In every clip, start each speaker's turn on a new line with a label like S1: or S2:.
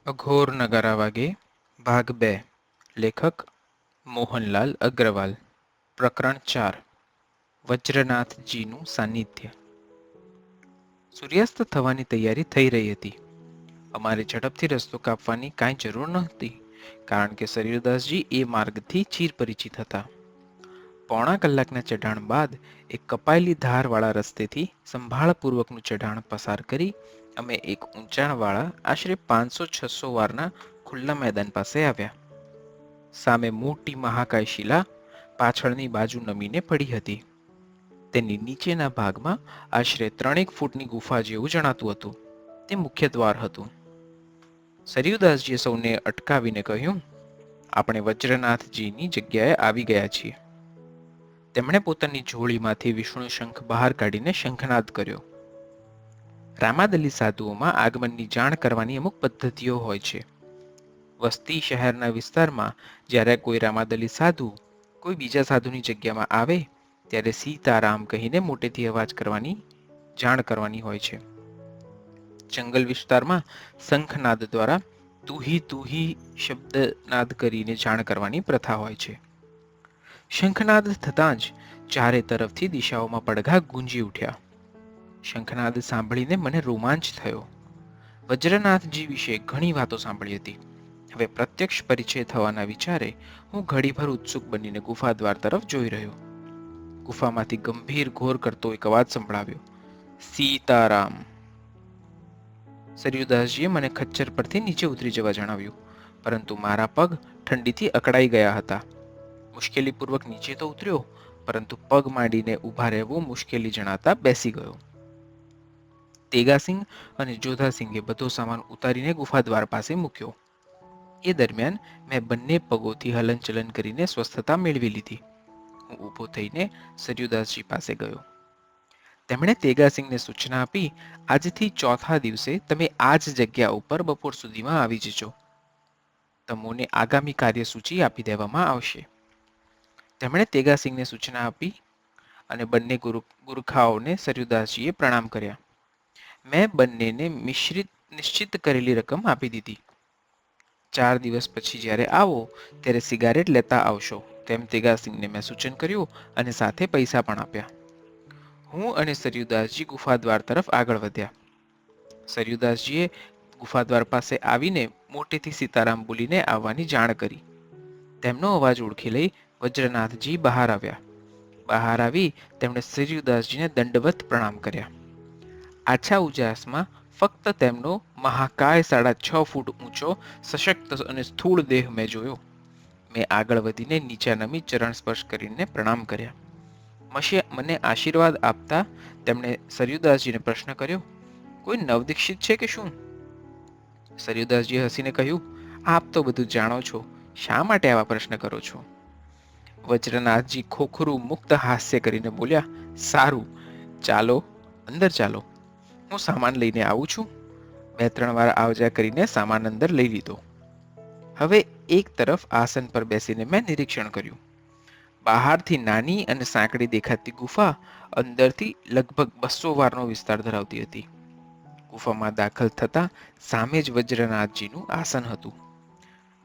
S1: અઘોર નગારા વાગે ભાગ 2 લેખક મોહનલાલ અગ્રવાલ પ્રકરણ 4 વજ્રનાથજીનું સાનિધ્ય સૂર્યાસ્ત થવાની તૈયારી થઈ રહી હતી. અમારે ઝડપથી રસ્તો કાપવાની કાંઈ જરૂર નહોતી, કારણ કે સરિયુદાસજી એ માર્ગથી ચીરપરિચિત હતા. પોણા કલાકના ચઢાણ બાદ એક કપાયેલી ધારવાળા રસ્તેથી સંભાળપૂર્વકનું ચઢાણ પસાર કરી અમે એક ઊંચાણવાળા આશરે 500-600 વારના ખુલ્લા મેદાન પાસે આવ્યા. સામે મોટી મહાકાય શિલા પાછળની બાજુ નમીને પડી હતી. તેની નીચેના ભાગમાં આશરે 3 ફૂટની ગુફા જેવું જણાતું હતું. તે મુખ્ય દ્વાર હતું. સરિયુદાસજીએ સૌને અટકાવીને કહ્યું, આપણે વજ્રનાથજીની જગ્યાએ આવી ગયા છીએ. તેમણે પોતાની ઝોળીમાંથી વિષ્ણુ શંખ બહાર કાઢીને શંખનાદ કર્યો. રામાદલી સાધુઓમાં આગમનની જાણ કરવાની અમુક પદ્ધતિઓ હોય છે. વસ્તી શહેરના વિસ્તારમાં જ્યારે કોઈ રામાદલી સાધુ કોઈ બીજા સાધુની જગ્યામાં આવે ત્યારે સીતારામ કહીને મોટેથી અવાજ કરવાની જાણ કરવાની હોય છે. જંગલ વિસ્તારમાં શંખનાદ દ્વારા તુહી તુહી શબ્દનાદ કરીને જાણ કરવાની પ્રથા હોય છે. શંખનાદ થતાં જ ચારે તરફથી દિશાઓમાં પડઘા ગુંજી ઉઠ્યા. શંખનાદ સાંભળીને મને રોમાંચ થયો. વજ્રનાથજી વિશે ઘણી વાતો સાંભળી હતી. હવે પ્રત્યક્ષ પરિચય થવાના વિચારે હું ઘડીભર ઉત્સુક બનીને ગુફા દ્વાર તરફ જોઈ રહ્યો. ગુફામાંથી ગંભીર ઘોર કરતો એક અવાજ સંભળાવ્યો, સીતારામ. સરિયુદાસજીએ મને ખચ્ચર પરથી નીચે ઉતરી જવા જણાવ્યું, પરંતુ મારા પગ ઠંડીથી અકળાઈ ગયા હતા. મુશ્કેલીપૂર્વક નીચે તો ઉતર્યો, પરંતુ પગ માંડીને ઊભા રહેવું મુશ્કેલી જણાતા બેસી ગયો. તેગાસિંહ અને જોધાસિંહે બધો સામાન ઉતારીને ગુફા દ્વાર પાસે મૂક્યો. એ દરમિયાન મેં બંને પગોથી હલનચલન કરીને સ્વસ્થતા મેળવી લીધી. હું ઊભો થઈને સરિયુદાસજી પાસે ગયો. તેમણે તેગાસિંહને સૂચના આપી, આજથી ચોથા દિવસે તમે આ જ જગ્યા ઉપર બપોર સુધીમાં આવી જજો. તમોને આગામી કાર્યસૂચિ આપી દેવામાં આવશે. તેમણે તેગાસિંહને સૂચના આપી અને બંને ગુરખાઓને સરિયુદાસજીએ પ્રણામ કર્યા. મેં બંનેને નિશ્ચિત કરેલી રકમ આપી દીધી. 4 દિવસ પછી જ્યારે આવો ત્યારે સિગારેટ લેતા આવશો, તેમ તેગાસિંહને મેં સૂચન કર્યું અને સાથે પૈસા પણ આપ્યા. હું અને સરિયુદાસજી ગુફા દ્વાર તરફ આગળ વધ્યા. સરિયુદાસજીએ ગુફા દ્વાર પાસે આવીને મોટેથી સીતારામ બોલીને આવવાની જાણ કરી. તેમનો અવાજ ઓળખી લઈ વજ્રનાથજી બહાર આવ્યા. બહાર આવી તેમણે સરિયુદાસજીને દંડવત પ્રણામ કર્યા. આછા ઉજાસમાં ફક્ત તેમનો મહાકાય 6.5 ફૂટ ઊંચો સશક્ત અને સ્થૂળ દેહ મેં જોયો. મેં આગળ વધીને નીચે નમી ચરણ સ્પર્શ કરીને પ્રણામ કર્યા. મને આશીર્વાદ આપતા તેમણે સરિયુદાસજીને પ્રશ્ન કર્યો, કોઈ નવદીક્ષિત છે કે શું? સરિયુદાસજીએ હસીને કહ્યું, આપ તો બધું જાણો છો, શા માટે આવા પ્રશ્ન કરો છો? વજ્રનાથજી ખોખરું મુક્ત હાસ્ય કરીને બોલ્યા, સારું, ચાલો અંદર ચાલો, હું સામાન લઈને આવું છું. 2-3 વાર આવજા કરીને સામાન અંદર લઈ લીધો. હવે એક તરફ આસન પર બેસીને મેં નિરીક્ષણ કર્યું. બહારથી નાની અને સાંકડી દેખાતી ગુફા અંદરથી લગભગ 200 વારનો વિસ્તાર ધરાવતી હતી. ગુફામાં દાખલ થતા સામે જ વજ્રનાથજીનું આસન હતું.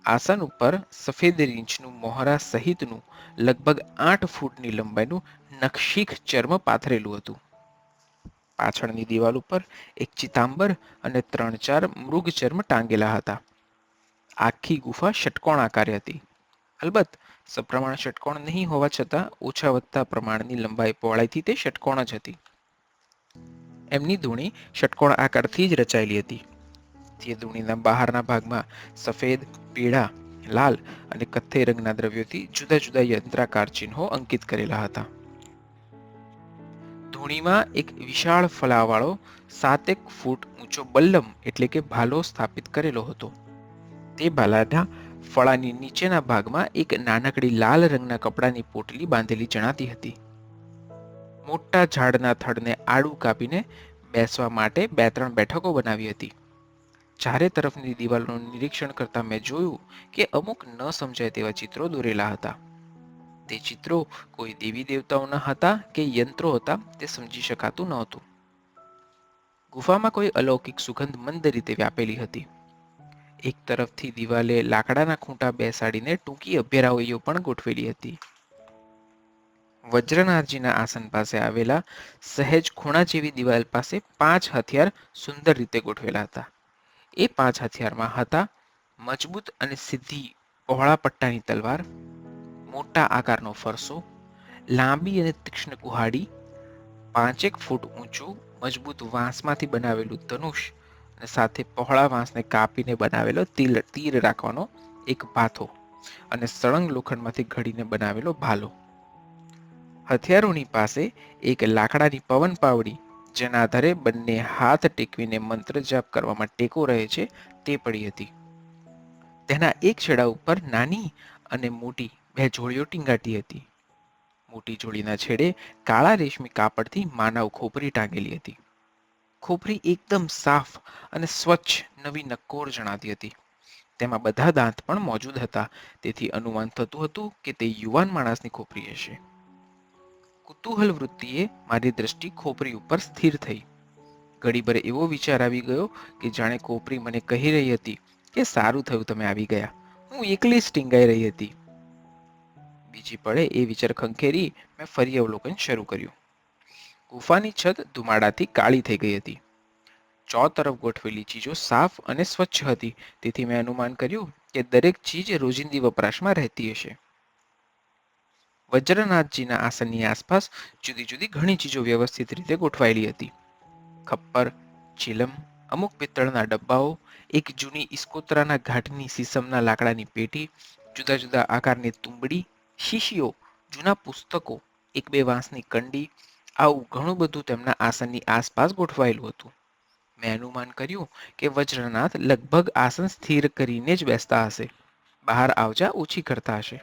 S1: આસન ઉપર સફેદ રીંછનું મોહરા સહિતનું લગભગ 8 ફૂટની લંબાઈનું નખશીખ ચર્મ પાથરેલું હતું. પાછળની દિવાલ ઉપર એક ચિતાંબર અને 3-4 મૃગચર્મ ટાંગેલા હતા. આખી ગુફા ષટકોણ આકારે હતી. અલબત્ત સપ્રમાણ ષટકોણ નહીં હોવા છતાં ઓછા વધતા પ્રમાણની લંબાઈ પહોળાઈથી તે ષટકોણ જ હતી. એમની ધૂણી ષટકોણ આકારથી જ રચાયેલી હતી. તે ધૂણીના બહારના ભાગમાં સફેદ, પીળા, લાલ અને કથ્થઈ રંગના દ્રવ્યોથી જુદા જુદા યંત્રાકાર ચિહ્નો અંકિત કરેલા હતા. ધૂણીમાં એક વિશાળ ફલાવાળો 7 ફૂટ ઊંચો બલ્લમ એટલે કે ભાલો સ્થાપિત કરેલો હતો. તે ભાલાના ફળાની નીચેના ભાગમાં એક નાનકડી લાલ રંગના કપડાની પોટલી બાંધેલી જણાતી હતી. મોટા ઝાડના થડને આડું કાપીને બેસવા માટે 2-3 બેઠકો બનાવી હતી. ચારે તરફની દિવાલનું નિરીક્ષણ કરતા મેં જોયું કે અમુક ન સમજાય તેવા ચિત્રો દોરેલા હતા. તે ચિત્રો કોઈ દેવી દેવતાઓના હતા કે યંત્રો હતા તે સમજી શકાતું નહોતું. ગુફામાં કોઈ અલૌકિક સુગંધ મંદ રીતે વ્યાપેલી હતી. એક તરફથી દિવાલે લાકડાના ખૂંટા બેસાડીને ટૂંકી અભેરાઓઈઓ પણ ગોઠવેલી હતી. વજ્રનાથજીના આસન પાસે આવેલા સહેજ ખૂણા જેવી દિવાલ પાસે 5 હથિયાર સુંદર રીતે ગોઠવેલા હતા. એ 5 હથિયારમાં હતા મજબૂત અને સીધી પહોળા પટ્ટાની તલવાર, મોટા આકારનો ફરસો, લાંબી અને તીક્ષ્ણ કુહાડી, 5 ફૂટ ઊંચું મજબૂત વાંસમાંથી બનાવેલું ધનુષ અને સાથે પહોળા વાંસને કાપીને બનાવેલો તીર રાખવાનો એક ભાથો અને સળંગ લોખંડમાંથી ઘડીને બનાવેલો ભાલો. હથિયારોની પાસે એક લાકડાની પવન પાવડી, જેના આધારે બંને હાથ ટેકવીને મંત્ર જાપ કરવામાં ટેકો રહે છે, તે પડી હતી. તેના એક છેડા ઉપર નાની અને મોટી 2 જોડીઓ ટીંગાતી હતી. મોટી જોડીના છેડે કાળા રેશમી કાપડથી માનવ ખોપરી ટાંગેલી હતી. ખોપરી એકદમ સાફ અને સ્વચ્છ નવી નક્કોર જણાતી હતી. તેમાં બધા દાંત પણ મોજૂદ હતા, તેથી અનુમાન થતું હતું કે તે યુવાન માણસની ખોપરી હશે. કુતૂહલ વૃત્તિએ મારી દ્રષ્ટિ ખોપરી ઉપર સ્થિર થઈ. ઘડીભર એવો વિચાર આવી ગયો કે જાણે ખોપરી મને કહી રહી હતી કે સારું થયું તમે આવી ગયા, હું એકલી જ ટીંગાઈ રહી હતી. બીજી પળે એ વિચાર ખંખેરી મેં ફરી અવલોકન શરૂ કર્યું. ગુફાની છત ધુમાડાથી કાળી થઈ ગઈ હતી. તરફ ગોઠવેલી ચીજો સાફ અને સ્વચ્છ હતી, તેથી મેં અનુમાન કર્યું કે દરેક ચીજ રોજિંદી વપરાશમાં રહેતી હશે. વજ્રનાથજીના આસનની આસપાસ જુદી જુદી ઘણી ચીજો વ્યવસ્થિત રીતે ગોઠવાયેલી હતી. ખપ્પર, ચીલમ, અમુક પિત્તળના ડબ્બાઓ, એક જૂની ઇસ્કોતરાના ઘાટની સીસમના લાકડાની પેટી, જુદા જુદા આકારની તુંબડી, શીશીઓ, જૂના પુસ્તકો, 1-2 વાંસની કંડી, આવું ઘણું બધું તેમના આસનની આસપાસ ગોઠવાયેલું હતું. મેં અનુમાન કર્યું કે વજ્રનાથ લગભગ આસન સ્થિર કરીને જ બેસતા હશે, બહાર આવજા ઓછી કરતા હશે.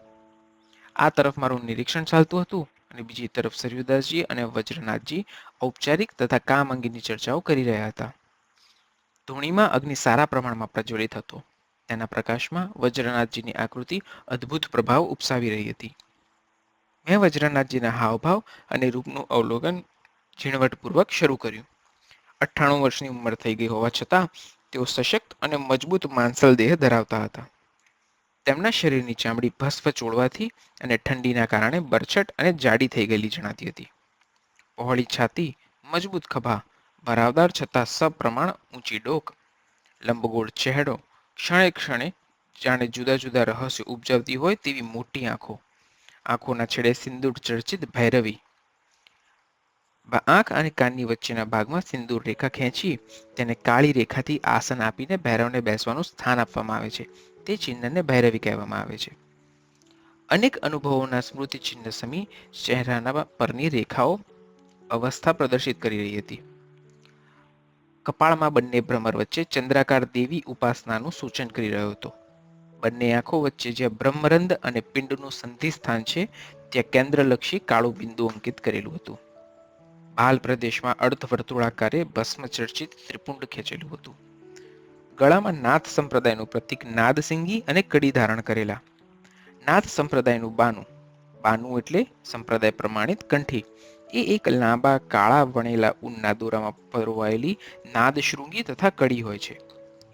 S1: આ તરફ મારું નિરીક્ષણ ચાલતું હતું અને બીજી તરફ સરયુદાસજી અને વજ્રનાથજી ઔપચારિક તથા કામ અંગેની ચર્ચાઓ કરી રહ્યા હતા. ધૂણીમાં અગ્નિ સારા પ્રમાણમાં પ્રજ્વલિત હતો. તેના પ્રકાશમાં વજ્રનાથજીની આકૃતિ અદ્ભુત પ્રભાવ ઉપસાવી રહી હતી. મેં વજ્રનાથજીના હાવભાવ અને રૂપનું અવલોકન ઝીણવટપૂર્વક શરૂ કર્યું. 98 વર્ષની ઉંમર થઈ ગઈ હોવા છતાં તેઓ સશક્ત અને મજબૂત માંસલ દેહ ધરાવતા હતા. તેમના શરીરની ચામડી ભસ્મ ચોળવાથી અને ઠંડીના કારણે બરછટ અને જાડી થઈ ગયેલી જણાતી હતી. પહોળી છાતી, મજબૂત ખભા, ભરાવદાર છતાં સપ્રમાણ ઊંચી ડોક, લંબગોળ ચહેરો, ક્ષણે ક્ષણે જાણે જુદા જુદા રહસ્યો ઉપજાવતી હોય તેવી મોટી આંખો, આંખોના છેડે સિંદૂર ચર્ચિત ભૈરવી. આંખ અને કાનની વચ્ચેના ભાગમાં સિંદૂર રેખા ખેંચી તેને કાળી રેખાથી આસન આપીને ભૈરવને બેસવાનું સ્થાન આપવામાં આવે છે. તે ચિહ્નને ભૈરવી કહેવામાં આવે છે. અનેક અનુભવોના સ્મૃતિ ચિહ્ન સમી ચહેરાના પરની રેખાઓ અવસ્થા પ્રદર્શિત કરી રહી હતી. કપાળમાં બંને ભ્રમર વચ્ચે ચંદ્રાકાર દેવી ઉપાસનાનું સૂચન કરી રહ્યો હતો. બંને આંખો વચ્ચે જ્યાં બ્રહ્મરંધ અને પિંડનું સંધિ સ્થાન છે, ત્યાં કેન્દ્રલક્ષી કાળું બિંદુ અંકિત કરેલું હતું. ભાલ પ્રદેશમાં અર્ધવર્તુળાકારે ભસ્મચર્ચિત ત્રિપુંડ ખેંચેલું હતું. ગળામાં નાથ સંપ્રદાયનું પ્રતીક નાદસિંગી અને કડી ધારણ કરેલા. નાથ સંપ્રદાયનું બાનું એટલે સંપ્રદાય પ્રમાણિત કંઠી, એ એક લાંબા કાળા વણેલા ઊનના દોરામાં પરોવાયેલી નાદશૃંગી તથા કડી હોય છે.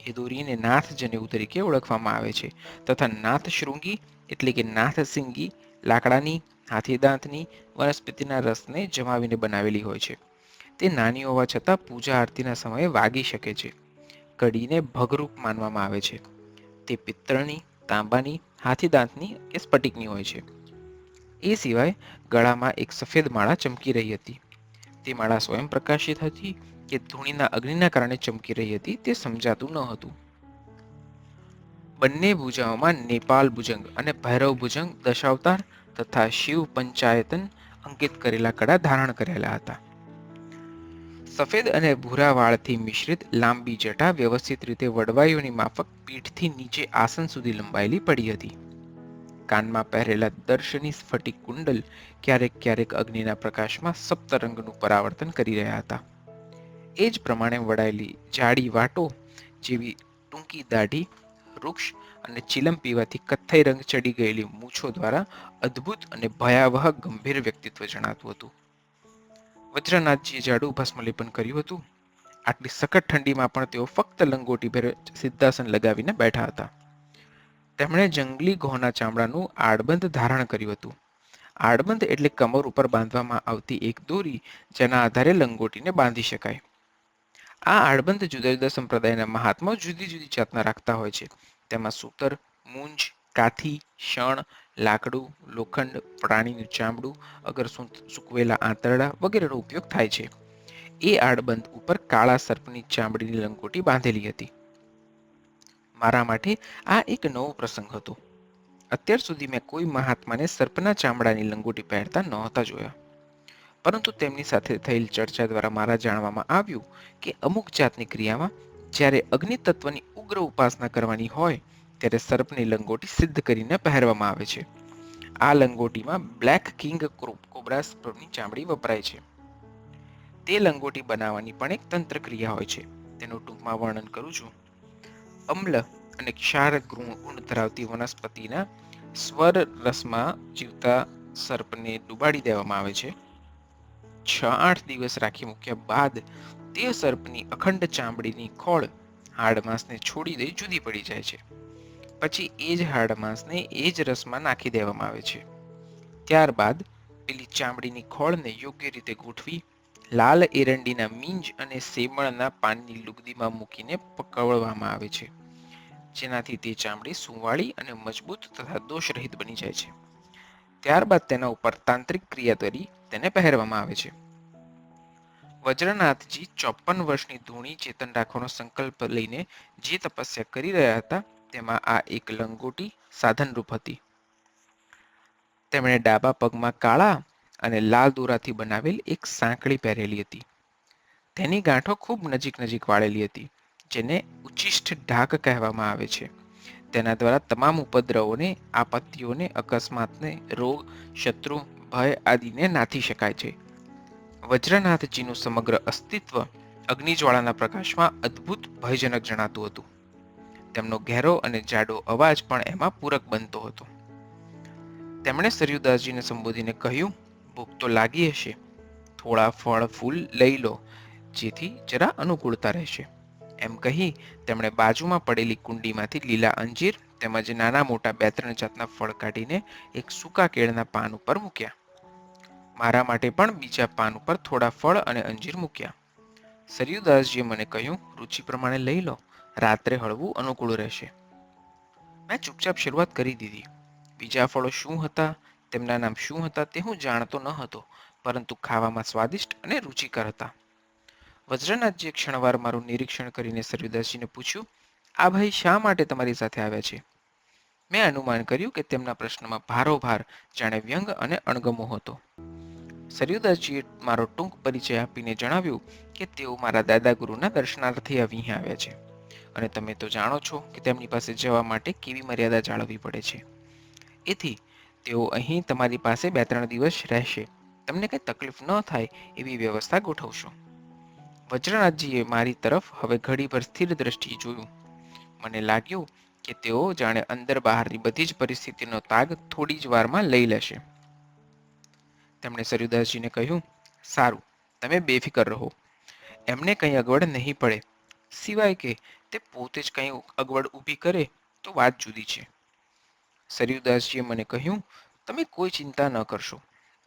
S1: એ દોરીને નાથ જનેઉ તરીકે ઓળખવામાં આવે છે તથા નાથશૃંગી એટલે કે નાથસિંગી લાકડાની, હાથીદાંતની, વનસ્પતિના રસને જમાવીને બનાવેલી હોય છે. તે નાની હોવા છતાં પૂજા આરતીના સમયે વાગી શકે છે. કડીને ભગરૂપ માનવામાં આવે છે. તે પિત્તળની, તાંબાની, હાથીદાંતની કે સ્ફટિકની હોય છે. એ સિવાય ગળામાં એક સફેદ માળા ચમકી રહી હતી. તે માળા સ્વયં પ્રકાશિત હતી કે ધૂણીના અગ્નિના કારણે ચમકી રહી હતી તે સમજાતું ન હતું. બંને ભુજાઓમાં નેપાલ ભુજંગ અને ભૈરવ ભુજંગ દશાવતાર તથા શિવ પંચાયતન અંકિત કરેલા કડા ધારણ કરેલા હતા. સફેદ અને ભૂરા વાળથી મિશ્રિત લાંબી જટા વ્યવસ્થિત રીતે વડવાઈઓની માફક પીઠથી નીચે આસન સુધી લંબાયેલી પડી હતી. કાનમાં પહેરેલા દર્શની સ્ફટિક કુંડલ ક્યારેક ક્યારેક અગ્નિના પ્રકાશમાં સપ્તરંગનું પરાવર્તન કરી રહ્યા હતા. એ જ પ્રમાણે વડાયેલી જાડી વાટો જેવી ટૂંકી દાઢી, વૃક્ષ અને ચીલમ પીવાથી કથ્થઈ રંગ ચડી ગયેલી મૂછો દ્વારા અદ્ભુત અને ભયાવહ ગંભીર વ્યક્તિત્વ જણાતું હતું. વજ્રનાથજીએ જાડું ભસ્મલેપન કર્યું હતું. આટલી સખત ઠંડીમાં પણ તેઓ ફક્ત લંગોટી ભેર સિદ્ધાસન લગાવીને બેઠા હતા. તેમણે જંગલી ઘોના ચામડાનું આડબંધ ધારણ કર્યું હતું. આડબંધ એટલે કમર ઉપર બાંધવામાં આવતી એક દોરી જેના આધારે લંગોટીને બાંધી શકાય. આ આડબંધ જુદા જુદા સંપ્રદાયના મહાત્માઓ જુદી જુદી જાતના રાખતા હોય છે. તેમાં સૂતર, મૂંજ, કાથી, શણ, લાકડું, લોખંડ, પ્રાણીનું ચામડું, અગર સૂકવેલા આંતરડા વગેરેનો ઉપયોગ થાય છે. એ આડબંધ ઉપર કાળા સર્પની ચામડીની લંગોટી બાંધેલી હતી. મારા માટે આ એક નવો પ્રસંગ હતો. અત્યાર સુધી મેં કોઈ મહાત્માને સર્પના ચામડાની લંગોટી પહેરતા નહોતા જોયા. પરંતુ તેમની સાથે થયેલ ચર્ચા દ્વારા મારા જાણવામાં આવ્યું કે અમુક જાતની ક્રિયામાં જ્યારે અગ્નિ તત્વની ઉગ્ર ઉપાસના કરવાની હોય ત્યારે સર્પની લંગોટી સિદ્ધ કરીને પહેરવામાં આવે છે. આ લંગોટીમાં બ્લેક કિંગ કોબ્રા સર્પની ચામડી વપરાય છે. તે લંગોટી બનાવવાની પણ એક તંત્ર ક્રિયા હોય છે. તેનું ટૂંકમાં વર્ણન કરું છું. અમ્લ અને ક્ષાર ગુણ ધરાવતી વનસ્પતિના સ્વર રસમાં જીવતા સર્પને ડુબાડી દેવામાં આવે છે. 6-8 દિવસ રાખી મૂક્યા બાદ તે સર્પની અખંડ ચામડીની ખોળ હાડમાંસને છોડી દઈ જુદી પડી જાય છે. પછી એ જ હાડમાંસને એ જ રસમાં નાખી દેવામાં આવે છે. ત્યારબાદ પેલી ચામડીની ખોળને યોગ્ય રીતે ગોઠવી લાલ એરંડીના મીંજ અને સેમળના પાનની લુગદીમાં મૂકીને પકવવામાં આવે છે, જેનાથી તે ચામડી સુંવાળી અને મજબૂત તથા દોષરહિત બની જાય છે. ત્યારબાદ તેના ઉપર તાંત્રિક ક્રિયા કરી તેને પહેરવામાં આવે છે. વજ્રનાથજી 54 વર્ષની ધૂણી ચેતન રાખવાનો સંકલ્પ લઈને જે તપસ્યા કરી રહ્યા હતા તેમાં આ એક લંગોટી સાધનરૂપ હતી. તેમણે ડાબા પગમાં કાળા અને લાલ દોરાથી બનાવેલ એક સાંકળી પહેરેલી હતી. તેની ગાંઠો ખૂબ નજીક નજીક વાળેલી હતી, જેને ઉચ્ચિષ્ટ ઢાક કહેવામાં આવે છે. તેના દ્વારા તમામ ઉપદ્રવોને, આપત્તિઓને, અકસ્માતને, રોગ, શત્રુ, ભય આદિને નાથી શકાય છે. વજ્રનાથજીનું સમગ્ર અસ્તિત્વ અગ્નિજ્વાળાના પ્રકાશમાં અદ્ભુત ભયજનક જણાતું હતું. તેમનો ઘેરો અને જાડો અવાજ પણ એમાં પૂરક બનતો હતો. તેમણે સરયુદાસજીને સંબોધીને કહ્યું, ભૂખ તો લાગી હશે, થોડા ફળ ફૂલ લઈ લો, જેથી જરા અનુકૂળતા રહેશે. એમ કહી તેમણે બાજુમાં પડેલી કુંડીમાંથી લીલા અંજીર તેમજ નાના મોટા 2-3 જાતના ફળ કાઢીને એક સૂકા કેળના પાન ઉપર મૂક્યા. મારા માટે પણ બીજા પાન ઉપર થોડા ફળ અને અંજીર મૂક્યા. સરયુદાસજીએ મને કહ્યું, રુચિ પ્રમાણે લઈ લો, રાત્રે હળવું અનુકૂળ રહેશે. મેં ચૂપચાપ શરૂઆત કરી દીધી. બીજા ફળો શું હતા, તેમના નામ શું હતા તે હું જાણતો ન હતો, પરંતુ ખાવામાં સ્વાદિષ્ટ અને રુચિકર હતા. વજ્રનાથજીએ ક્ષણવાર મારું નિરીક્ષણ કરીને સરયુદાસજીને પૂછ્યું, આ ભાઈ શા માટે તમારી સાથે આવ્યા છે? મેં અનુમાન કર્યું કે તેમના પ્રશ્નમાં ભારોભાર જાણે વ્યંગ અને અણગમો હતો. સરયુદાસજીએ મારો ટૂંક પરિચય આપીને જણાવ્યું કે તેઓ મારા દાદા ગુરુના દર્શનાર્થે અહીં આવ્યા છે, અને તમે તો જાણો છો કે તેમની પાસે જવા માટે કેવી મર્યાદા જાળવવી પડે છે. એથી તેઓ અહીં તમારી પાસે 2-3 દિવસ રહેશે. તમને કંઈ તકલીફ ન થાય એવી વ્યવસ્થા ગોઠવશો. વજ્રનાથજીએ મારી તરફ હવે ઘડીભર સ્થિર દ્રષ્ટિએ જોયું. મને લાગ્યું કે તેઓ જાણે અંદર બહારની બધી જ પરિસ્થિતિનો તાગ થોડી જ વારમાં લઈ લેશે. તેમણે સરયુદાસજીને કહ્યું, સારું, તમે બેફિકર રહો. એમને કંઈ અગવડ નહીં પડે, સિવાય કે તે પોતે જ કંઈ અગવડ ઊભી કરે તો વાત જુદી છે. સરયુદાસજીએ મને કહ્યું, તમે કોઈ ચિંતા ન કરશો.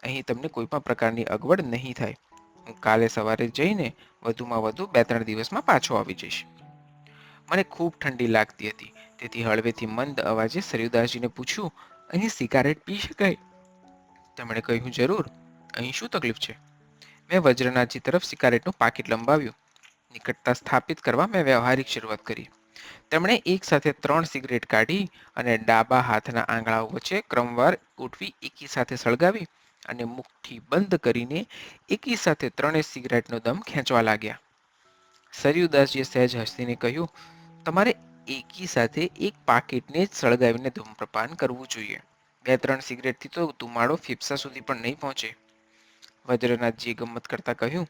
S1: અહીં તમને કોઈ પણ પ્રકારની અગવડ નહીં થાય. હું કાલે સવારે જઈને વધુમાં વધુ 2-3 દિવસમાં પાછો આવી જઈશ. મને ખૂબ ઠંડી લાગતી હતી, તેથી હળવેથી મંદ અવાજે સરયુદાસજીને પૂછ્યું, અહીં સિગારેટ પી શકાય? તેમણે કહ્યું, જરૂર, અહીં શું તકલીફ છે? મેં વજ્રનાથજી તરફ સિગારેટનું પાકીટ લંબાવ્યું. નિકટતા સ્થાપિત કરવા મેં વ્યવહારિક શરૂઆત કરી. તેમણે એક સાથે 3 સિગરેટ કાઢી અને ડાબા હાથના આંગળાઓ વચ્ચે ક્રમવાર ગોઠવી એકી સાથે સળગાવી અને મુઠ્ઠી બંધ કરીને એકી સાથે 3 સિગરેટનો દમ ખેંચવા લાગ્યા. સરયુદાસજીએ સહેજ હસીને કહ્યું, તમારે એકી સાથે એક પાકીટને જ સળગાવીને ધૂમ્રપાન કરવું જોઈએ. 2-3 સિગરેટથી તો ધુમાડો ફેફસા સુધી પણ નહીં પહોંચે. વજ્રનાથજીએ ગમત કરતા કહ્યું,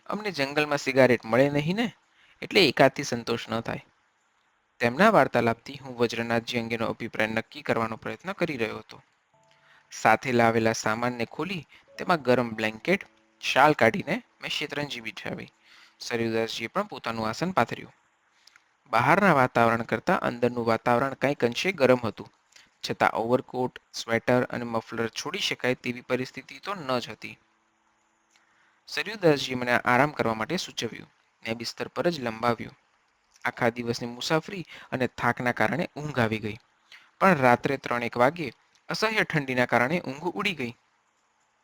S1: અમને જંગલમાં સિગારેટ મળે નહીં ને, એટલે એકાદથી સંતોષ ન થાય. તેમના વાર્તાલાપથી હું વજ્રનાથજી અંગેનો અભિપ્રાય નક્કી કરવાનો પ્રયત્ન કરી રહ્યો હતો. સાથે લાવેલા સામાનને ખોલી તેમાં ગરમ બ્લેન્કેટ, શાલ કાઢીને મેં શેતરંજી બિછાવી. સરયુદાસજીએ પણ પોતાનું આસન પાથર્યું. બહારના વાતાવરણ કરતાં અંદરનું વાતાવરણ કંઈક અંશે ગરમ હતું, છતાં ઓવરકોટ, સ્વેટર અને મફલર છોડી શકાય તેવી પરિસ્થિતિ તો ન જ હતી. સરયુદાસજીએ મને આરામ કરવા માટે સૂચવ્યું. મેં બિસ્તર પર જ લંબાવ્યું. આખા દિવસની મુસાફરી અને થાકના કારણે ઊંઘ આવી ગઈ, પણ રાત્રે 3-1 વાગ્યે અસહ્ય ઠંડીના કારણે ઊંઘ ઉડી ગઈ.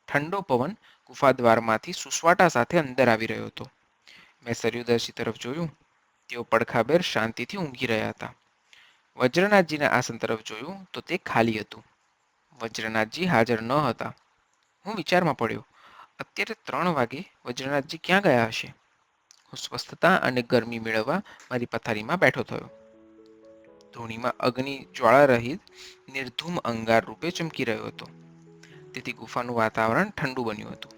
S1: ઠંડો પવન ગુફાદ્વારમાંથી સુસવાટા સાથે અંદર આવી રહ્યો હતો. મેં સરયુદાસજી તરફ જોયું. તેઓ પડખાબેર શાંતિથી ઊંઘી રહ્યા હતા. વજ્રનાથજીના આસન તરફ જોયું તો તે ખાલી હતું. વજ્રનાથજી હાજર ન હતા. હું વિચારમાં પડ્યો. અત્યારે 3 વાગે વજ્રનાથજી ક્યાં ગયા હશે? હું સ્વસ્થતા અને ગરમી મેળવવા મારી પથારીમાં બેઠો થયો. ધૂણીમાં અગ્નિ જ્વાળા રહિત નિર્ધૂમ અંગાર રૂપે ચમકી રહ્યો હતો. તેથી ગુફાનું વાતાવરણ ઠંડુ બન્યું હતું.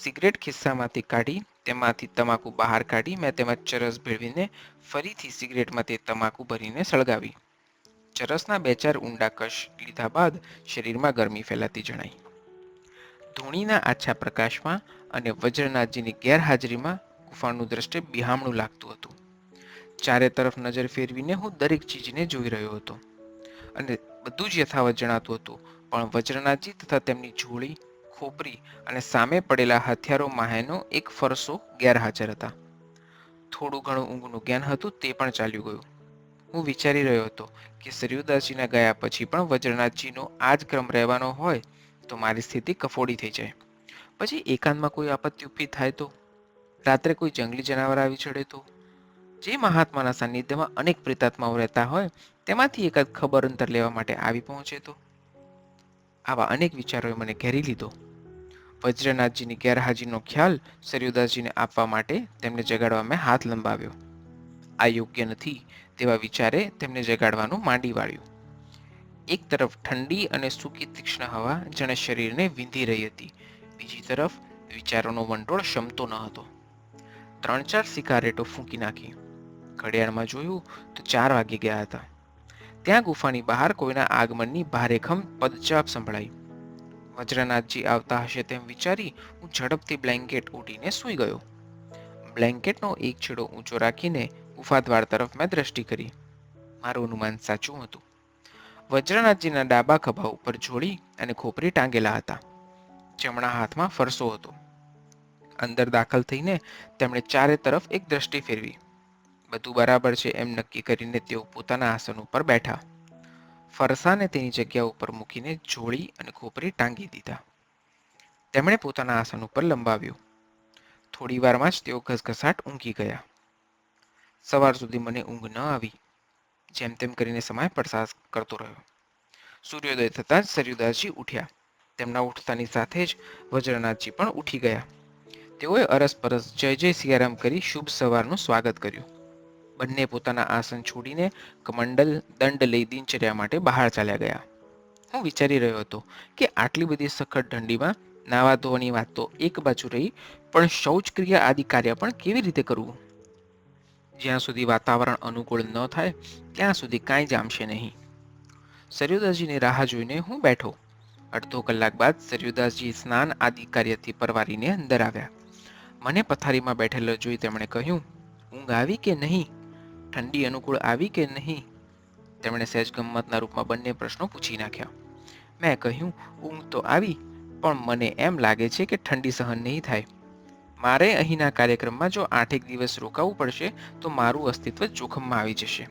S1: સિગરેટ ખિસ્સામાંથી કાઢી તેમાંથી તમાકુ બહાર કાઢી મેં તેમાં ચરસ ભેળવીને ફરીથી સિગરેટમાં તે તમાકુ ભરીને સળગાવી. ચરસના 2-4 ઊંડા કશ લીધા બાદ શરીરમાં ગરમી ફેલાતી જણાઈ. ધૂણીના આછા પ્રકાશમાં અને વજ્રનાથજીની ગેરહાજરીમાં ગુફાનું દ્રશ્ય બિહામણું લાગતું હતું. ચારે તરફ નજર ફેરવીને હું દરેક ચીજને જોઈ રહ્યો હતો અને બધું જ યથાવત જણાતું હતું, પણ વજ્રનાથજી તથા તેમની ઝોળી, ખોપરી અને સામે પડેલા હથિયારો માહેનો એક ફરસો ગેરહાજર હતા. થોડું ઘણું ઊંઘનું જ્ઞાન હતું તે પણ ચાલ્યું ગયું. હું વિચારી રહ્યો હતો કે સરયુદાસજીના ગયા પછી પણ વજ્રનાથજીનો આ જ ક્રમ રહેવાનો હોય તો મારી સ્થિતિ કફોડી થઈ જાય. પછી એકાંતમાં કોઈ આપત્તિ ઊભી થાય તો, રાત્રે કોઈ જંગલી જનાવર આવી ચડે તો, જે મહાત્માના સાનિધ્યમાં અનેક પ્રેતાત્માઓ રહેતા હોય તેમાંથી એકાદ ખબર અંતર લેવા માટે આવી પહોંચે તો. આવા અનેક વિચારોએ મને ઘેરી લીધો. વજ્રનાથજીની ગેરહાજરીનો ખ્યાલ સરયુદાસજીને આપવા માટે તેમને જગાડવા મેં હાથ લંબાવ્યો. આ યોગ્ય નથી તેવા વિચારે તેમને જગાડવાનું માંડી વાળ્યું. એક તરફ ઠંડી અને સૂકી તીક્ષ્ણ હવા જાણે શરીરને વીંધી રહી હતી. બીજી તરફ વિચારોનો વંટોળ શમતો ન હતો. 3-4 સિગારેટો ફૂંકી નાખી. ઘડિયાળમાં જોયું તો 4 વાગી ગયા હતા. ત્યાં ગુફાની બહાર કોઈના આગમનની ભારેખમ પદચાપ સંભળાઈ. વજ્રનાથજી આવતા હશે તેમ વિચારી હું ઝડપથી બ્લેન્કેટ ઓઢીને સૂઈ ગયો. બ્લેન્કેટનો એક છેડો ઊંચો રાખીને ગુફાદ્વાર તરફ મેં દ્રષ્ટિ કરી. મારું અનુમાન સાચું હતું. વજ્રનાથજીના ડાબા ખભા ઉપર ઝોળી અને ખોપરી ટાંગેલા હતા. જમણા હાથમાં ફરસો હતો. અંદર દાખલ થઈને તેમણે ચારે તરફ એક દ્રષ્ટિ ફેરવી. બધું બરાબર છે એમ નક્કી કરીને તેઓ પોતાના આસન ઉપર બેઠા. ફરસાને તેની જગ્યા ઉપર મૂકીને ઝોળી અને ખોપરી ટાંગી દીધા. તેમણે પોતાના આસન ઉપર લંબાવ્યું. થોડી વારમાં જ તેઓ ઘસઘસાટ ઊંઘી ગયા. સવાર સુધી મને ઊંઘ ન આવી. જેમ તેમ કરીને સમય પસાર કરતો રહ્યો. સૂર્યોદય થતાં જ સરયુદાસજી ઉઠ્યા. તેમના ઉઠતાની સાથે જ વજ્રનાથજી પણ ઉઠી ગયા. તેઓએ અરસપરસ જય જય સિયારામ કરી શુભ સવારનું સ્વાગત કર્યું. બંને પોતાના આસન છોડીને કમંડલ દંડ લઈ દિનચર્યા માટે બહાર ચાલ્યા ગયા. હું વિચારી રહ્યો હતો કે આટલી બધી સખત ઠંડીમાં નાવા ધોવાની વાત તો એક બાજુ રહી, પણ શૌચક્રિયા આદિ કાર્ય પણ કેવી રીતે કરવું? જ્યાં સુધી વાતાવરણ અનુકૂળ ન થાય ત્યાં સુધી કાંઈ જામશે નહીં. સરયુદાસજીની રાહ જોઈને હું બેઠો. અડધો કલાક બાદ સરયુદાસજી સ્નાન આદિ કાર્યથી પરવારીને અંદર આવ્યા. મને પથારીમાં બેઠેલો જોઈ તેમણે કહ્યું, ઊંઘ આવી કે નહીં? ઠંડી અનુકૂળ આવી કે નહીં? તેમણે સહેજ ગમ્મતના રૂપમાં બંને પ્રશ્નો પૂછી નાખ્યા. મેં કહ્યું, ઊંઘ તો આવી, પણ મને એમ લાગે છે કે ઠંડી સહન નહીં થાય. મારે અહીંના કાર્યક્રમમાં જો 8 દિવસ રોકાવું પડશે તો મારું અસ્તિત્વ જોખમમાં આવી જશે.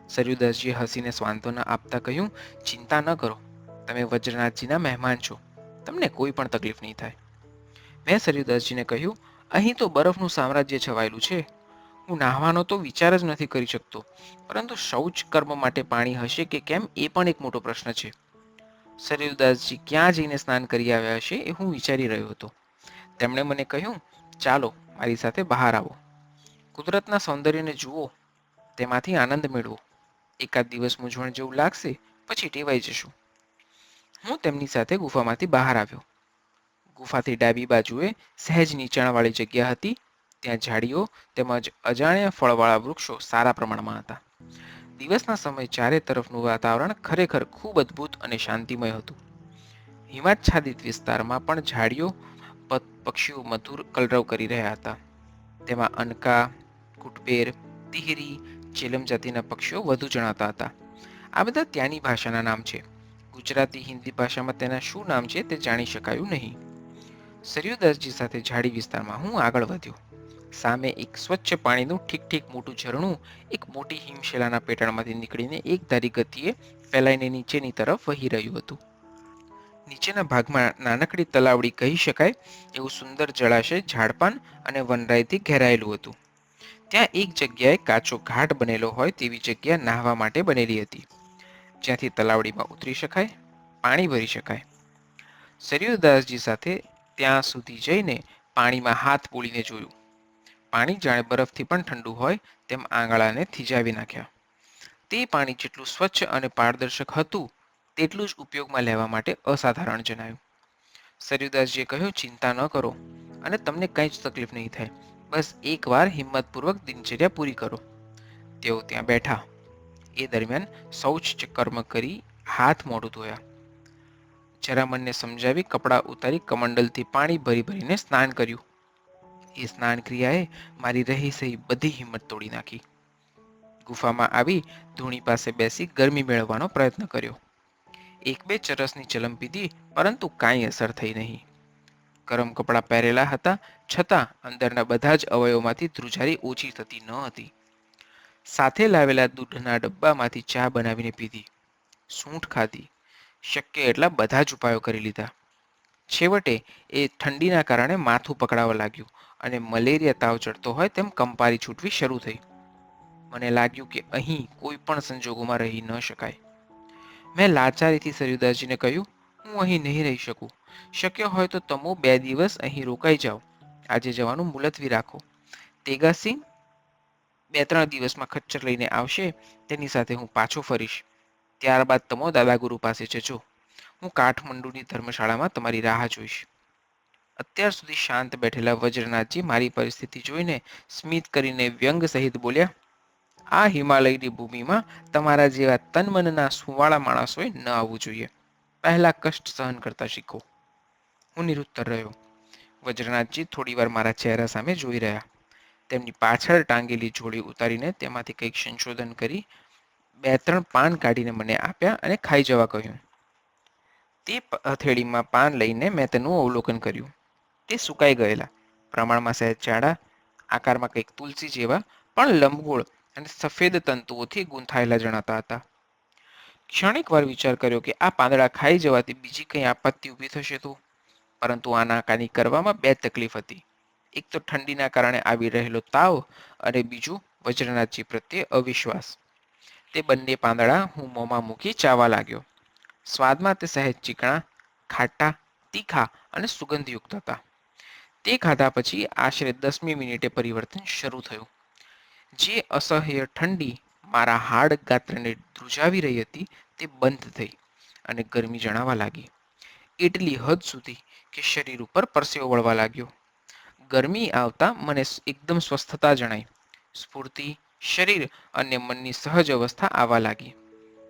S1: સરયુદાસજીએ હસીને સાંત્વના આપતા કહ્યું, ચિંતા ન કરો. તમે વજ્રનાથજીના મહેમાન છો. તમને કોઈ પણ તકલીફ નહીં થાય. મેં સરયુદાસજીને કહ્યું, અહીં તો બરફનું સામ્રાજ્ય છવાયેલું છે. હું નાહવાનો તો વિચાર જ નથી કરી શકતો, પરંતુ શૌચ કર્મ માટે પાણી હશે કે કેમ એ પણ એક મોટો પ્રશ્ન છે. સરયુદાસજી ક્યાં જઈને સ્નાન કરી આવ્યા હશે એ હું વિચારી રહ્યો હતો. તેમણે મને કહ્યું, ચાલો મારી સાથે બહાર આવો. કુદરતના સૌંદર્યને જુઓ, તેમાંથી આનંદ મેળવો. એકાદ દિવસ મૂંઝવણ જેવું લાગશે, પછી ટેવાઈ જશું. હું તેમની સાથે ગુફામાંથી બહાર આવ્યો. ગુફાથી ડાબી બાજુએ સહેજ નીચાણવાળી જગ્યા હતી. ત્યાં ઝાડીઓ તેમજ અજાણ્યા ફળવાળા વૃક્ષો સારા પ્રમાણમાં હતા. દિવસના સમયે ચારે તરફનું વાતાવરણ ખરેખર ખૂબ અદ્ભુત અને શાંતિમય હતું. હિમાચ્છાદિત વિસ્તારમાં પણ ઝાડીઓ પક્ષીઓ મધુર કલરવ કરી રહ્યા હતા. તેમાં અનકા, કુટબેર, તિહરી, ચેલમ જાતિના પક્ષીઓ વધુ જણાતા હતા. આ બધા ત્યાંની ભાષાના નામ છે. ગુજરાતી હિન્દી ભાષામાં તેના શું નામ છે તે જાણી શકાયું નહીં. સરયુદાસજી સાથે ઝાડી વિસ્તારમાં હું આગળ વધ્યો. સામે એક સ્વચ્છ પાણીનું ઠીક ઠીક મોટું ઝરણું એક મોટી હિમશિલાના પેટાળમાંથી નીકળીને એક ધારી ગતિએ ફેલાઈને નીચેની તરફ વહી રહ્યું હતું. નીચેના ભાગમાં નાનકડી તલાવડી કહી શકાય એવું સુંદર જળાશય ઝાડપાન અને વનરાયથી ઘેરાયેલું હતું. ત્યાં એક જગ્યાએ કાચો ઘાટ બનેલો હોય તેવી જગ્યા નાહવા માટે બનેલી હતી, જ્યાંથી તલાવડીમાં ઉતરી શકાય, પાણી ભરી શકાય. સરયુદાસજી સાથે ત્યાં સુધી જઈને પાણીમાં હાથ બોળીને જોયું. પાણી જાણે બરફથી પણ ઠંડુ હોય તેમ આંગળાને થીજાવી નાખ્યા. તે પાણી જેટલું સ્વચ્છ અને પારદર્શક હતું તેટલું જ ઉપયોગમાં લેવા માટે અસાધારણ જણાયું. સરયુદાસજીએ કહ્યું, ચિંતા ન કરો અને તમને કંઈ જ તકલીફ નહીં થાય. બસ એકવાર હિંમતપૂર્વક દિનચર્યા પૂરી કરો. તેઓ ત્યાં બેઠા. એ દરમિયાન શૌચ કર્મ કરી હાથ મોઢું ધોયા. જરા મને સમજાવી કપડાં ઉતારી કમંડલથી પાણી ભરી ભરીને સ્નાન કર્યું. એ સ્નાન ક્રિયાએ મારી રહી સહી બધી હિંમત તોડી નાખી. ગુફામાં આવી ધૂણી પાસે બેસી ગરમી મેળવવાનો પ્રયત્ન કર્યો. એક બે ચરસની ચલમ પીધી, પરંતુ કાંઈ અસર થઈ નહીં. ગરમ કપડાં પહેરેલા હતા છતાં અંદરના બધા જ અવયવોમાંથી ધ્રુજારી ઓછી થતી ન હતી. સાથે લાવેલા દૂધના ડબ્બામાંથી ચા બનાવીને પીધી, સૂંઠ ખાધી, શક્ય એટલા બધા જ ઉપાયો કરી લીધા. છેવટે એ ઠંડીના કારણે માથું પકડાવા લાગ્યું અને મલેરિયા તાવ ચડતો હોય તેમ કંપારી છૂટવી શરૂ થઈ. મને લાગ્યું કે અહીં કોઈ પણ સંજોગોમાં રહી ન શકાય. મેં લાચારીથી સરયુદાસજીને કહ્યું, હું અહીં નહીં રહી શકું. શક્ય હોય તો તમો 2 દિવસ અહીં રોકાઈ જાઓ. આજે જવાનું મુલતવી રાખો. તેગાસિંહ 2-3 દિવસમાં ખચ્ચર લઈને આવશે, તેની સાથે હું પાછો ફરીશ. ત્યારબાદ તમો દાદાગુરુ પાસે જજો. હું કાઠમંડુની ધર્મશાળામાં તમારી રાહ જોઈશ. અત્યાર સુધી શાંત બેઠેલા વજ્રનાથજી મારી પરિસ્થિતિ જોઈને સ્મિત કરીને વ્યંગ સહિત બોલ્યા, આ હિમાલયની ભૂમિમાં તમારા જેવા તનમનના સુવાળા માણસોએ ન આવવું જોઈએ. પહેલા કષ્ટ સહન કરતા શીખો. હું નિરુત્તર રહ્યો. વજ્રનાથજી થોડીવાર મારા ચહેરા સામે જોઈ રહ્યા. તેમની પાછળ ટાંગેલી જોડી ઉતારીને તેમાંથી કંઈક સંશોધન કરી 2-3 પાન કાઢીને મને આપ્યા અને ખાઈ જવા કહ્યું. તે હથેળીમાં પાન લઈને મેં તેનું અવલોકન કર્યું. તે સુકાઈ ગયેલા, પ્રમાણમાં સહેજ જાડા, આકારમાં કંઈક તુલસી જેવા પણ લંબગોળ અને સફેદ તંતુઓથી ગૂંથાયેલા જણાતા હતા. ક્ષણિક વાર વિચાર કર્યો કે આ પાંદડા ખાઈ જવાથી બીજી કંઈ આપત્તિ ઊભી થશે તો, પરંતુ આનાકાની કરવામાં 2 તકલીફ હતી. એક તો ઠંડીના કારણે આવી રહેલો તાવ અને બીજું વજ્રનાથજી પ્રત્યે અવિશ્વાસ. તે બંને પાંદડા હું મોંમાં મૂકી ચાવવા લાગ્યો. સ્વાદમાં તે સહેજ ચીકણા, ખાટા, તીખા અને સુગંધયુક્ત હતા. તે ખાધા પછી આશરે 10મી મિનિટે પરિવર્તન શરૂ થયું. જે અસહ્ય ઠંડી મારા હાડ ગાત્રને ધ્રુજાવી રહી હતી તે બંધ થઈ અને ગરમી જણાવા લાગી. એટલી હદ સુધી કે શરીર ઉપર પરસેવો વળવા લાગ્યો. ગરમી આવતા મને એકદમ સ્વસ્થતા જણાઈ. સ્ફૂર્તિ, શરીર અને મનની સહજ અવસ્થા આવવા લાગી.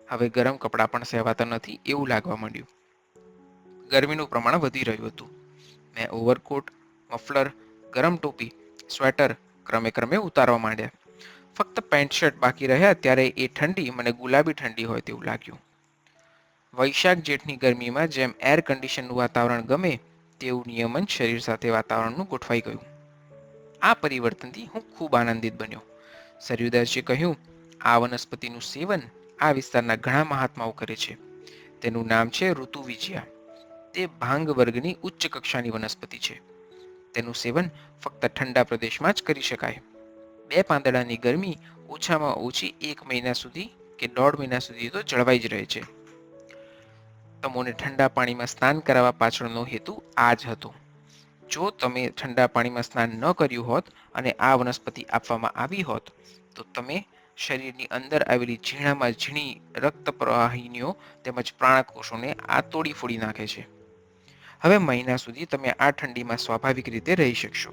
S1: હવે ગરમ કપડાં પણ સહેવાતા નથી એવું લાગવા માંડ્યું. ગરમીનું પ્રમાણ વધી રહ્યું હતું. મેં ઓવરકોટ, મફલર, ગરમ ટોપી, સ્વેટર ક્રમે ક્રમે ઉતારવા માંડ્યા. ફક્ત પેન્ટ શર્ટ બાકી રહ્યા ત્યારે એ ઠંડી મને ગુલાબી ઠંડી હોય તેવું લાગ્યું. વૈશાખ જેઠની ગરમીમાં જેમ એર કન્ડિશનનું વાતાવરણ ગમે તેવું નિયમન શરીર સાથે વાતાવરણનું ગોઠવાઈ ગયું. આ પરિવર્તનથી હું ખૂબ આનંદિત બન્યો. સરયુદાસજીએ કહ્યું, આ વનસ્પતિનું સેવન આ વિસ્તારના ઘણા મહાત્માઓ કરે છે. તેનું નામ છે ઋતુવિજયા. તે ભાંગ વર્ગની ઉચ્ચ કક્ષાની વનસ્પતિ છે. તેનું સેવન ફક્ત ઠંડા પ્રદેશમાં જ કરી શકાય. 2 પાંદડાની ગરમી ઓછામાં ઓછી 1 મહિના સુધી કે 1.5 મહિના સુધી તો જળવાઈ જ રહે છે. તમોને ઠંડા પાણીમાં સ્નાન કરાવવા પાછળનો હેતુ આ જ હતો. જો તમે ઠંડા પાણીમાં સ્નાન ન કર્યું હોત અને આ વનસ્પતિ આપવામાં આવી હોત તો તમે શરીરની અંદર આવેલી ઝીણામાં ઝીણી રક્ત પ્રવાહિનીઓ તેમજ પ્રાણકોષોને આ તોડી ફોડી નાખે છે. હવે મહિના સુધી તમે આ ઠંડીમાં સ્વાભાવિક રીતે રહી શકશો.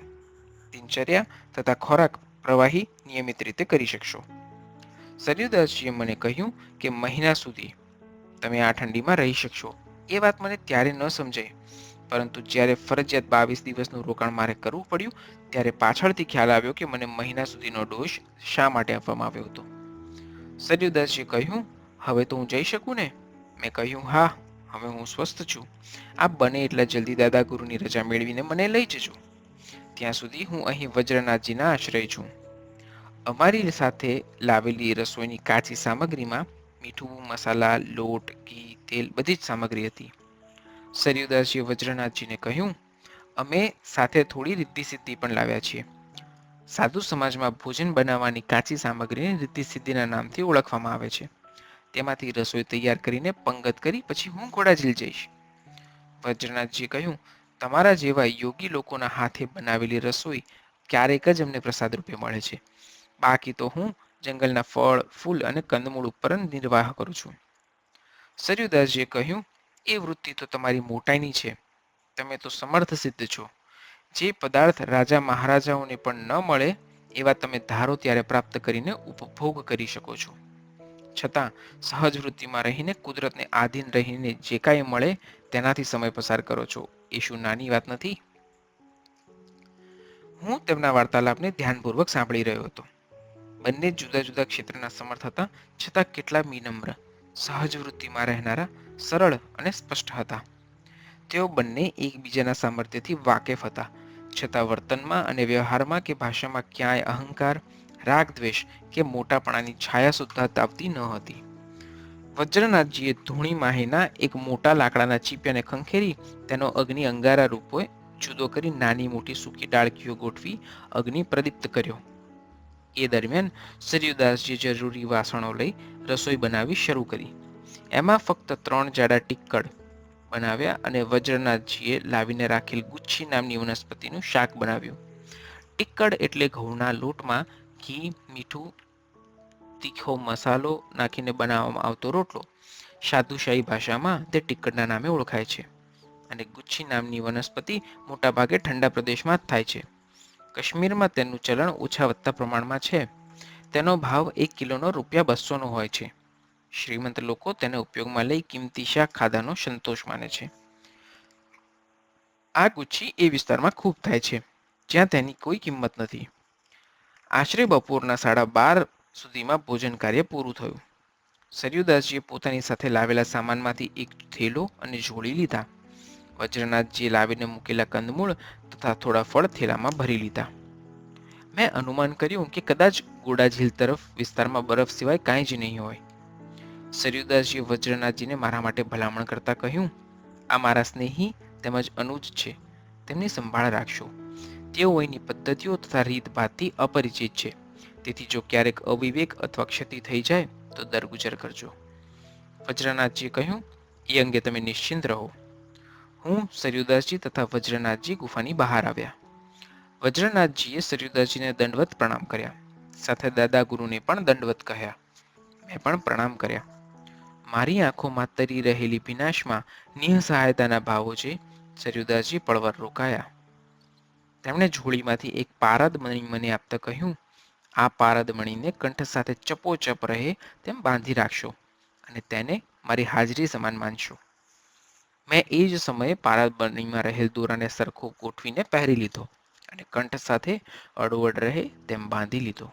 S1: દિનચર્યા તથા ખોરાક પ્રવાહી નિયમિત રીતે કરી શકશો. સરયુદાસજીએ મને કહ્યું કે મહિના સુધી તમે આ ઠંડીમાં રહી શકશો. એ વાત મને ત્યારે ન સમજાઈ, પરંતુ જ્યારે ફરજિયાત 22 દિવસનું રોકાણ મારે કરવું પડ્યું ત્યારે પાછળથી ખ્યાલ આવ્યો કે મને મહિના સુધીનો ડોઝ શા માટે આપવામાં આવ્યો હતો. સર્યુદાસજીએ કહ્યું, હવે તો હું જઈ શકું ને? મેં કહ્યું, હા, હવે હું સ્વસ્થ છું. આપ બને એટલા જલ્દી દાદા ગુરુની રજા મેળવીને મને લઈ જજો. ત્યાં સુધી હું અહીં વજ્રનાથજીના આશ્રય છું. અમારી સાથે લાવેલી રસોઈની કાચી સામગ્રીમાં મીઠું, મસાલા, લોટ, ઘી, તેલ બધી જ સામગ્રી હતી. સર્યુદાસજીએ વજ્રનાથજીને કહ્યું, અમે સાથે થોડી રિદ્ધિ સિદ્ધિ પણ લાવ્યા છીએ. સાધુ સમાજમાં ભોજન બનાવવાની કાચી સામગ્રીને રિદ્ધિ સિદ્ધિના નામથી ઓળખવામાં આવે છે. તેમાંથી રસોઈ તૈયાર કરીને પંગત કરી પછી હું ઘોડાજીલ જઈશ. વજ્રનાથજીએ કહ્યું, તમારા જેવા યોગી લોકોના હાથે બનાવેલી રસોઈ ક્યારેક જ અમને પ્રસાદ રૂપે મળે છે. બાકી તો હું જંગલના ફળ, ફૂલ અને કંદમૂળ ઉપર નિર્વાહ કરું છું. સર્યુદાસજીએ કહ્યું, એ વૃત્તિ તો તમારી મોટાઈની છે. તમે તો સમર્થ સિદ્ધ છો. જે પદાર્થ રાજા મહારાજાઓને પણ ન મળે એવા તમે ધારો ત્યારે પ્રાપ્ત કરીને ઉપભોગ કરી શકો છો. છતાં સહજ વૃત્તિમાં રહીને કુદરતને આધીન રહીને જે કાંઈ મળે તેનાથી સમય પસાર કરો છો. એ શું નાની વાત નથી? હું તેમના વાર્તાલાપને ધ્યાનપૂર્વક સાંભળી રહ્યો હતો. બંને જુદા જુદા ક્ષેત્રના સમર્થ હતા, છતાં કેટલા વિનમ્ર, સહજ વૃત્તિમાં રહેનારા, સરળ અને સ્પષ્ટ હતા. તેઓ બંને એકબીજાના સામર્થ્યથી વાકેફ હતા, છતાં વર્તનમાં અને વ્યવહારમાં કે ભાષામાં ક્યાંય અહંકાર, રાગ, દ્વેષ કે મોટાપણાની છાયા સુદ્ધા તાવતી ન હતી. વજ્રનાથજીએ ધૂણી માહીના એક મોટા લાકડાના ચીપિયાને ખંખેરી તેનો અગ્નિ અંગારા રૂપે જુદો કરી નાની મોટી સૂકી ડાળખીઓ ગોઠવી અગ્નિ પ્રદીપ્ત કર્યો. એ દરમિયાન સર્યુદાસજીએ જરૂરી વાસણો લઈ રસોઈ બનાવવી શરૂ કરી. એમાં ફક્ત 3 જાડા ટિક્કડ બનાવ્યા અને વજ્રનાથજીએ લાવીને રાખેલ ગુચ્છી નામની વનસ્પતિનું શાક બનાવ્યું. ટિક્કડ એટલે ઘઉંના લોટમાં ઘી, મીઠું, તીખો મસાલો નાખીને બનાવવામાં આવતો રોટલો. સાધુશાહી ભાષામાં તે ટિક્કડના નામે ઓળખાય છે. અને ગુચ્છી નામની વનસ્પતિ મોટાભાગે ઠંડા પ્રદેશમાં જ થાય છે. કાશ્મીરમાં તેનું ચલણ ઓછા વત્તા પ્રમાણમાં છે. તેનો ભાવ 1 કિલોનો ₹200 હોય છે. શ્રીમંત લોકો તેને ઉપયોગમાં લઈ કિંમતી શાક ખાધાનો સંતોષ માને છે. આ ગુચ્છી એ વિસ્તારમાં ખૂબ થાય છે જ્યાં તેની કોઈ કિંમત નથી. આશરે બપોરના 12:30 સુધીમાં ભોજન કાર્ય પૂરું થયું. સર્યુદાસજીએ પોતાની સાથે લાવેલા સામાનમાંથી એક થેલો અને ઝોળી લીધા. વજ્રનાથજીએ લાવીને મૂકેલા કંદમૂળ તથા થોડા ફળ થેલામાં ભરી લીધા. મેં અનુમાન કર્યું કે કદાચ ઘોડાઝીલ તરફ વિસ્તારમાં બરફ સિવાય કાંઈ જ નહીં હોય. સર્યુદાસજીએ વજ્રનાથજીને મારા માટે ભલામણ કરતા કહ્યું, આ મારા સ્નેહી તેમજ અનુજ છે. તેમની સંભાળ રાખશો. તેઓ અહીંની પદ્ધતિઓ તથા રીતભાતથી અપરિચિત છે. તેથી જો ક્યારેક અવિવેક અથવા ક્ષતિ થઈ જાય તો દરગુજર કરજો. વજ્રનાથજીએ કહ્યું, એ અંગે તમે નિશ્ચિંત રહો. હું, સર્યુદાસજી તથા વજ્રનાથજી ગુફાની બહાર આવ્યા. વજ્રનાથજીએ સર્યુદાસજીને દંડવત પ્રણામ કર્યા. સાથે દાદા ગુરુને પણ દંડવત કહ્યા. મેં પણ પ્રણામ કર્યા. મારી આંખોમાં તરી રહેલી ભીનાશમાં નિઃસહાયતાના ભાવો છે. સર્યુદાસજી પળવાર રોકાયા. તેમણે ઝોળીમાંથી એક પારદ મણી મને આપતા કહ્યું, આ પારદ મણીને કંઠ સાથે ચપોચપ રહે તેમ બાંધી રાખશો અને તેને મારી હાજરી સમાન માનશો. મેં એ જ સમયે પારદ મણીમાં રહેલ દોરાને સરખો ગોઠવીને પહેરી લીધો અને કંઠ સાથે અડોઅડ રહે તેમ બાંધી લીધો.